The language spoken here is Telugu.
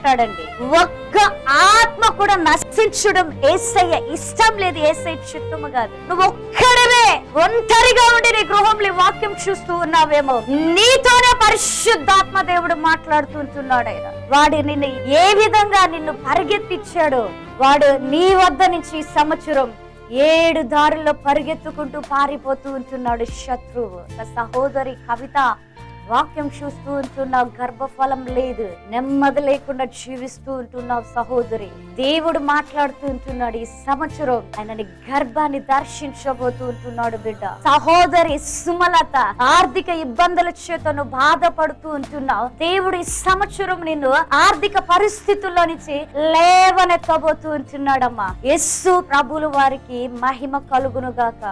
అంటాడండి, ఒక్క ఆత్మ కూడా నశించడం యేసయ్య ఇష్టం లేదు, యేసయ్య చిత్తము కాదు. నువ్వు ఒక్కడవే ఒంటరిగా ఉండి నీ గృహంలో వాక్యం చూస్తూ ఉన్నావేమో, నీతోనే పరిశుద్ధాత్మ దేవుడు మాట్లాడుతుంటున్నాడు. ఆయన వాడు నిన్ను ఏ విధంగా నిన్ను పరిగెత్తిచ్చాడు, వాడు నీ వద్ద నుంచి ఈ సంవత్సరం 7 దారుల్లో పరిగెత్తుకుంటూ పారిపోతూ ఉంటున్నాడు శత్రువు. ఒక సహోదరి కవిత, వాక్యం చూస్తూ ఉంటున్నావు, గర్భఫలం లేదు, నెమ్మది లేకుండా జీవిస్తూ ఉంటున్నావు సహోదరి. దేవుడు మాట్లాడుతూ ఉంటున్నాడు, ఈ సంవత్సరం ఆయన నీ గర్భాన్ని దర్శించబోతూ ఉంటున్నాడు బిడ్డ. సహోదరి సుమలత, ఆర్థిక ఇబ్బందుల చేత నువ్వు బాధపడుతూ ఉంటున్నావు, దేవుడు ఈ సంవత్సరం నిన్ను ఆర్థిక పరిస్థితుల్లో నుంచి లేవనెత్తబోతూ ఉంటున్నాడమ్మా. యేసు ప్రభువుల వారికి మహిమ కలుగును గాక.